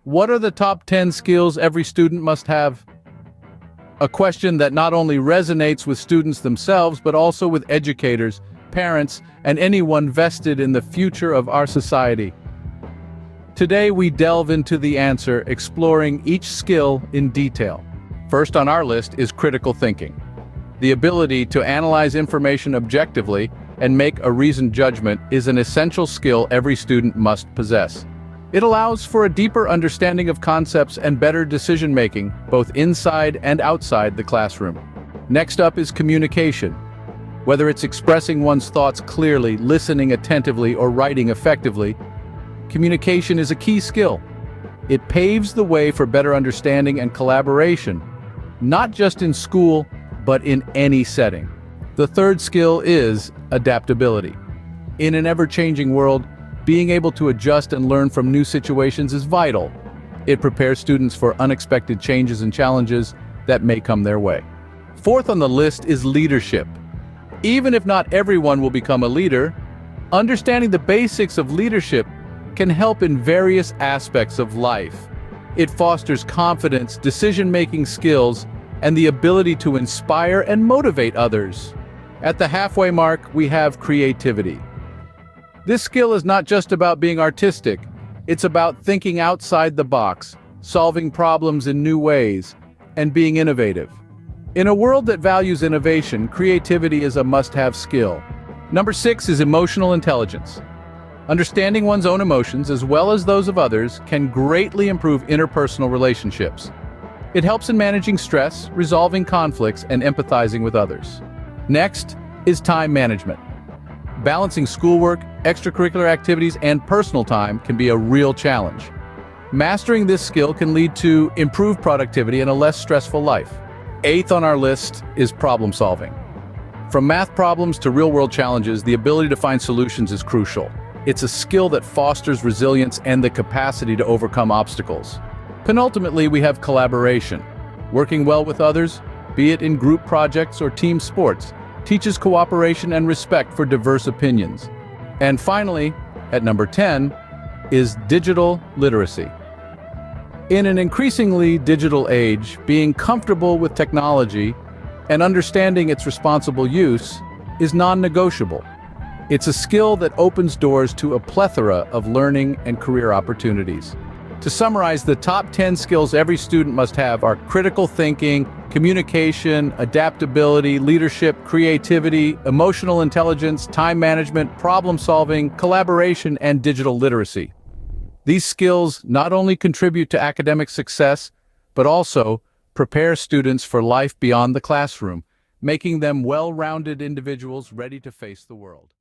What are the top 10 skills every student must have? A question that not only resonates with students themselves, but also with educators, parents, and anyone vested in the future of our society. Today we delve into the answer, exploring each skill in detail. First on our list is critical thinking. The ability to analyze information objectively and make a reasoned judgment is an essential skill every student must possess. It allows for a deeper understanding of concepts and better decision-making, both inside and outside the classroom. Next up is communication. Whether it's expressing one's thoughts clearly, listening attentively, or writing effectively, communication is a key skill. It paves the way for better understanding and collaboration, not just in school, but in any setting. The third skill is adaptability. In an ever-changing world, being able to adjust and learn from new situations is vital. It prepares students for unexpected changes and challenges that may come their way. Fourth on the list is leadership. Even if not everyone will become a leader, understanding the basics of leadership can help in various aspects of life. It fosters confidence, decision-making skills, and the ability to inspire and motivate others. At the halfway mark, we have creativity. This skill is not just about being artistic, it's about thinking outside the box, solving problems in new ways, and being innovative. In a world that values innovation, creativity is a must-have skill. Number 6 is emotional intelligence. Understanding one's own emotions, as well as those of others, can greatly improve interpersonal relationships. It helps in managing stress, resolving conflicts, and empathizing with others. Next is time management. Balancing schoolwork, extracurricular activities, and personal time can be a real challenge. Mastering this skill can lead to improved productivity and a less stressful life. Eighth on our list is problem solving. From math problems to real-world challenges, the ability to find solutions is crucial. It's a skill that fosters resilience and the capacity to overcome obstacles. Penultimately, we have collaboration. Working well with others, be it in group projects or team sports, teaches cooperation and respect for diverse opinions. And finally, at number 10, is digital literacy. In an increasingly digital age, being comfortable with technology and understanding its responsible use is non-negotiable. It's a skill that opens doors to a plethora of learning and career opportunities. To summarize, the top 10 skills every student must have are critical thinking, communication, adaptability, leadership, creativity, emotional intelligence, time management, problem solving, collaboration, and digital literacy. These skills not only contribute to academic success, but also prepare students for life beyond the classroom, making them well-rounded individuals ready to face the world.